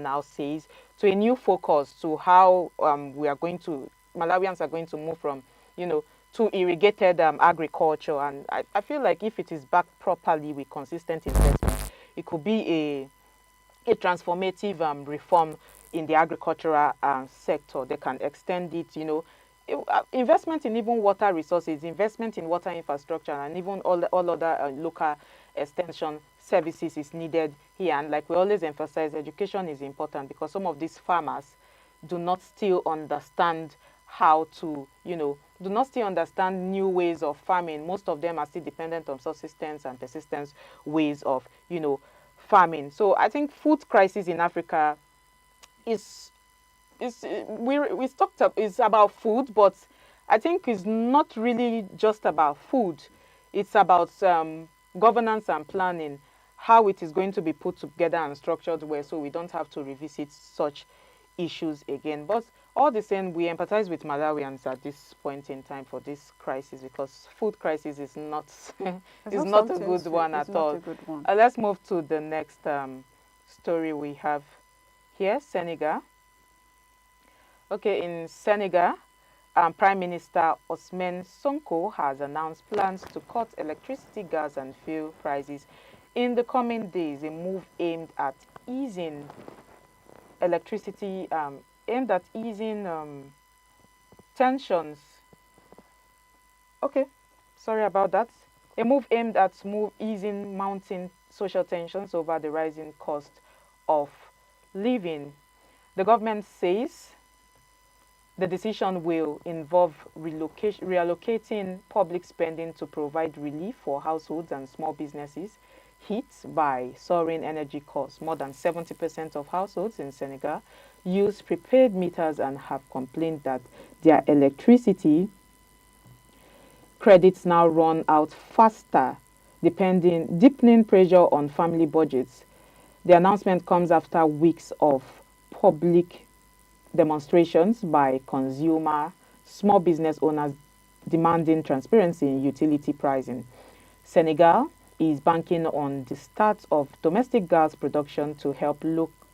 now says, to a new focus to how Malawians are going to move from, to irrigated agriculture. And I feel like if it is backed properly with consistent investment, it could be a transformative reform in the agricultural sector. They can extend it, investment in even water resources, investment in water infrastructure, and even all other local extension services is needed here. And like we always emphasize, education is important, because some of these farmers do not still understand how to, do not still understand new ways of farming. Most of them are still dependent on subsistence and persistence ways of, farming. So I think food crisis in Africa is we talked up is about food, but I think it's not really just about food. It's about governance and planning, how it is going to be put together and structured well, so we don't have to revisit such issues again. But all the same, we empathize with Malawians at this point in time for this crisis, because food crisis is not is not a good one at all. Let's move to the next story we have here, Senegal. Okay, in Senegal, Prime Minister Ousmane Sonko has announced plans to cut electricity, gas, and fuel prices in the coming days, a move aimed at easing tensions. Okay, sorry about that. A move aimed at easing mounting social tensions over the rising cost of living. The government says the decision will involve reallocating public spending to provide relief for households and small businesses hit by soaring energy costs. More than 70% of households in Senegal use prepaid meters and have complained that their electricity credits now run out faster, deepening pressure on family budgets. The announcement comes after weeks of public demonstrations by small business owners demanding transparency in utility pricing. Senegal is banking on the start of domestic gas production to help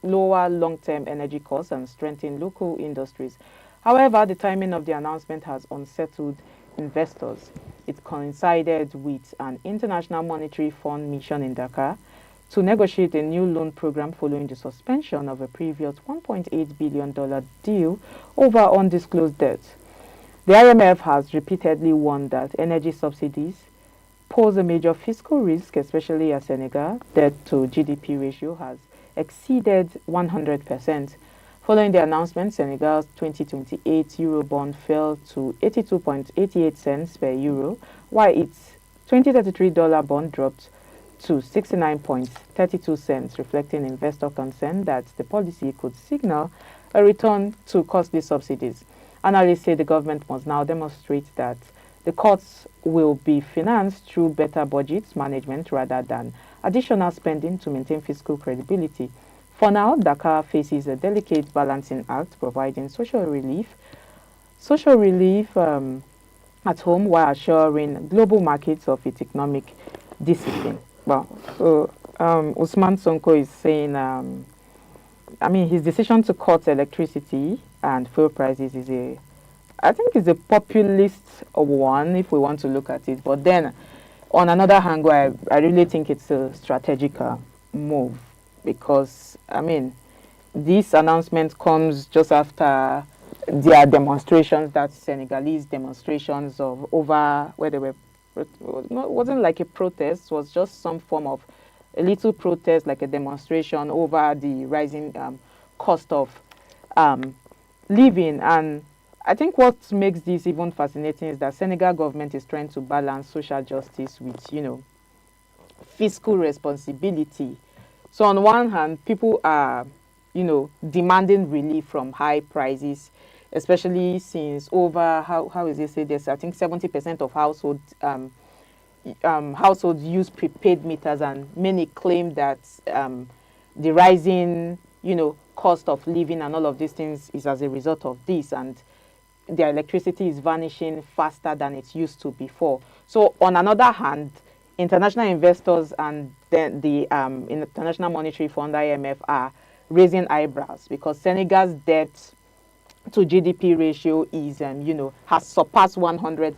lower long-term energy costs and strengthen local industries. However, the timing of the announcement has unsettled investors. It coincided with an International Monetary Fund mission in Dakar to negotiate a new loan program following the suspension of a previous $1.8 billion deal over undisclosed debt. The IMF has repeatedly warned that energy subsidies pose a major fiscal risk, especially as Senegal's debt to GDP ratio has exceeded 100%. Following the announcement, Senegal's 2028 Eurobond fell to 82.88 cents per euro, while its 2033 dollar bond dropped to 69.32 cents, reflecting investor concern that the policy could signal a return to costly subsidies. Analysts say the government must now demonstrate that the cuts will be financed through better budget management rather than additional spending to maintain fiscal credibility. For now, Dakar faces a delicate balancing act, providing social relief at home while assuring global markets of its economic discipline. Well, so Ousmane Sonko is saying, his decision to cut electricity and fuel prices I think is a populist one if we want to look at it. But then, on another hand, I really think it's a strategic move, because, this announcement comes just after their demonstrations, that Senegalese demonstrations over where they were. It wasn't like a protest, it was just some form of a little protest, like a demonstration over the rising cost of living. And I think what makes this even fascinating is that Senegal government is trying to balance social justice with, fiscal responsibility. So on one hand, people are, demanding relief from high prices, especially since how is it said this? I think 70% of households use prepaid meters, and many claim that the rising, cost of living and all of these things is as a result of this, and their electricity is vanishing faster than it used to before. So on another hand, international investors and the International Monetary Fund, IMF, are raising eyebrows because Senegal's debt to GDP ratio is, has surpassed 100,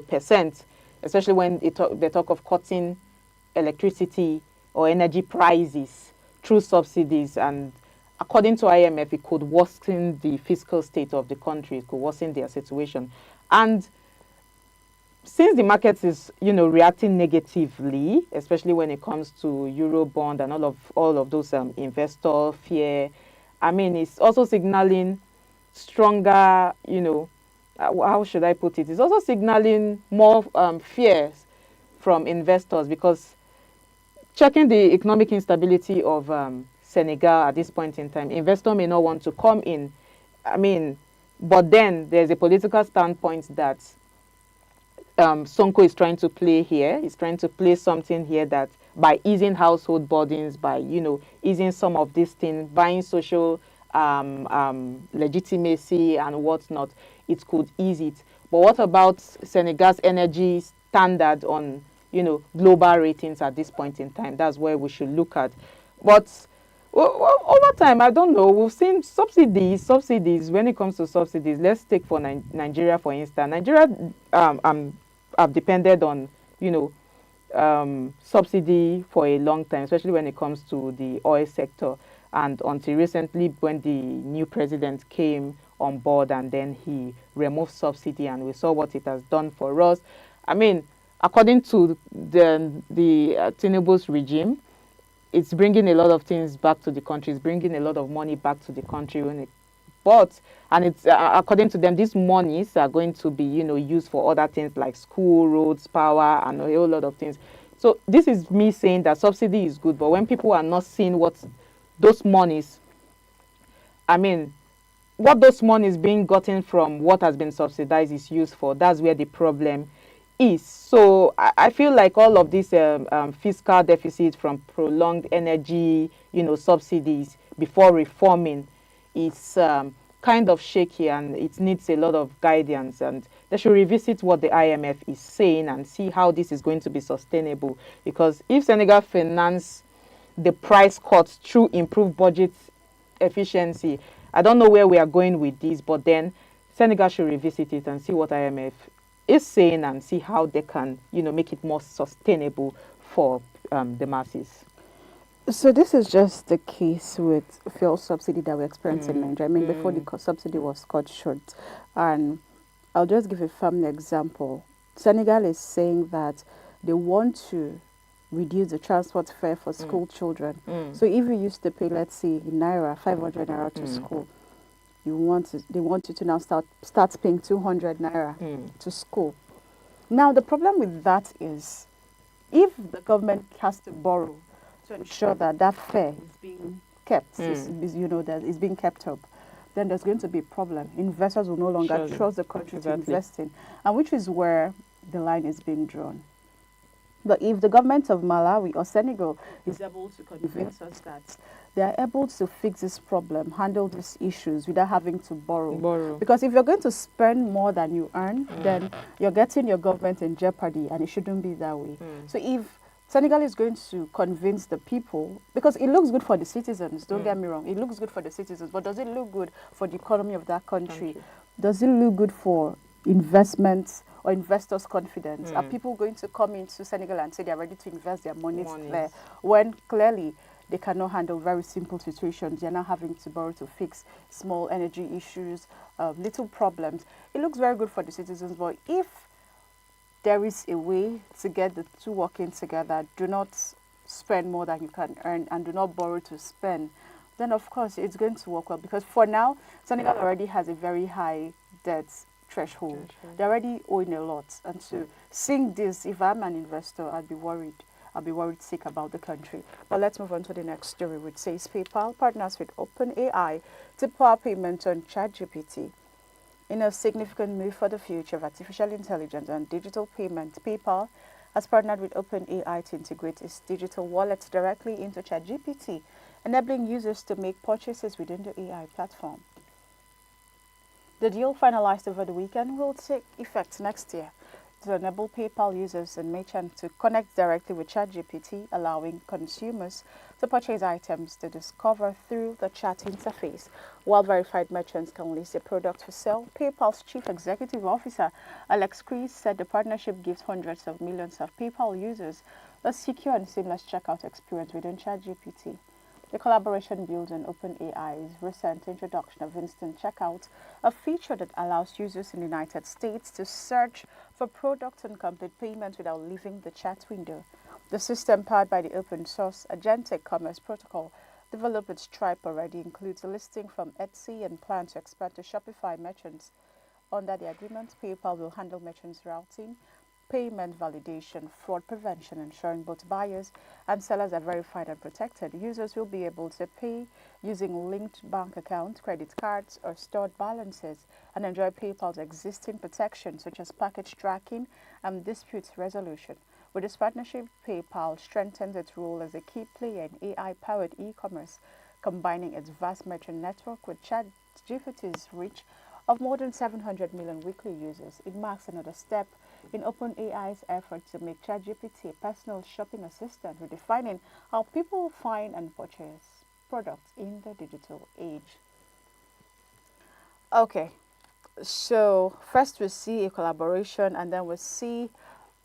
percent, especially when they talk of cutting electricity or energy prices through subsidies. And according to IMF, it could worsen the fiscal state of the country. It could worsen their situation. And since the market is, reacting negatively, especially when it comes to Eurobond and all of those investor fear, I mean, it's also signaling stronger, how should I put it? It's also signaling more fears from investors because checking the economic instability of Senegal at this point in time, investor may not want to come in. I mean, but then there's a political standpoint that Sonko is trying to play here. He's trying to play something here that by easing household burdens, by, easing some of these things, buying social legitimacy and whatnot, it could ease it. But what about Senegal's energy standard on, global ratings at this point in time? That's where we should look at. But over time, I don't know, we've seen subsidies. When it comes to subsidies, let's take for Nigeria, for instance. Nigeria have depended on, subsidy for a long time, especially when it comes to the oil sector. And until recently, when the new president came on board and then he removed subsidy and we saw what it has done for us. I mean, according to the Tinubu's regime, it's bringing a lot of things back to the country. It's bringing a lot of money back to the country and it's according to them, these monies are going to be, used for other things like school, roads, power, and a whole lot of things. So this is me saying that subsidy is good, but when people are not seeing what those monies, I mean, what those monies being gotten from what has been subsidized is used for, that's where the problem is. So I feel like all of these fiscal deficit from prolonged energy, subsidies before reforming is kind of shaky and it needs a lot of guidance, and they should revisit what the IMF is saying and see how this is going to be sustainable. Because if Senegal finance the price cuts through improved budget efficiency, I don't know where we are going with this, but then Senegal should revisit it and see what IMF is saying and see how they can, make it more sustainable for the masses. So this is just the case with fuel subsidy that we experienced in Nigeria. I mean, before the subsidy was cut short. And I'll just give a family example. Senegal is saying that they want to reduce the transport fare for school children. So if you used to pay, let's say, naira, 500 naira to school, they want you to now start paying 200 naira to school. Now, the problem with that is if the government has to borrow to ensure that that fare is being kept, that is being kept up, then there's going to be a problem. Investors will no longer trust the country to invest in, and which is where the line is being drawn. But if the government of Malawi or Senegal is able to convince us that they are able to fix this problem, handle these issues without having to borrow. Because if you're going to spend more than you earn, then you're getting your government in jeopardy, and it shouldn't be that way. So if Senegal is going to convince the people, because it looks good for the citizens, don't get me wrong, it looks good for the citizens, but does it look good for the economy of that country? Does it look good for investments or investors' confidence? Are people going to come into Senegal and say they're ready to invest their money there when clearly they cannot handle very simple situations? They're now having to borrow to fix small energy issues, little problems. It looks very good for the citizens, but if there is a way to get the two working together, do not spend more than you can earn and do not borrow to spend, then of course it's going to work well. Because for now, Senegal already has a very high debt threshold. They're already owing a lot. And to seeing this, if I'm an investor, I'd be worried. I'll be worried sick about the country. But let's move on to the next story, which says PayPal partners with OpenAI to power payments on ChatGPT. In a significant move for the future of artificial intelligence and digital payment, PayPal has partnered with OpenAI to integrate its digital wallet directly into ChatGPT, enabling users to make purchases within the AI platform. The deal, finalized over the weekend, will take effect next year. to enable PayPal users and merchants to connect directly with ChatGPT, allowing consumers to purchase items they discover through the chat interface. While verified merchants can list a product for sale, PayPal's Chief Executive Officer, Alex Kreis, said the partnership gives hundreds of millions of PayPal users a secure and seamless checkout experience within ChatGPT. The collaboration builds on OpenAI's recent introduction of instant checkout, a feature that allows users in the United States to search for products and complete payments without leaving the chat window. The system, powered by the open source agentic commerce protocol developed with Stripe, already includes a listing from Etsy and plans to expand to Shopify merchants. Under the agreement, PayPal will handle merchants' routing, payment validation, fraud prevention, ensuring both buyers and sellers are verified and protected. Users will be able to pay using linked bank accounts, credit cards, or stored balances and enjoy PayPal's existing protections such as package tracking and dispute resolution. With this partnership, PayPal strengthens its role as a key player in AI-powered e-commerce, combining its vast merchant network with ChatGPT's reach of more than 700 million weekly users. It marks another step in OpenAI's effort to make ChatGPT a personal shopping assistant, redefining how people find and purchase products in the digital age. Okay, so first we see a collaboration, and then we see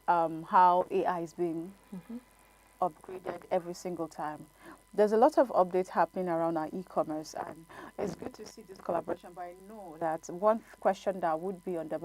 how AI is being upgraded every single time. There's a lot of updates happening around our e-commerce, and it's good to see this collaboration. But I know that one question that would be on the mind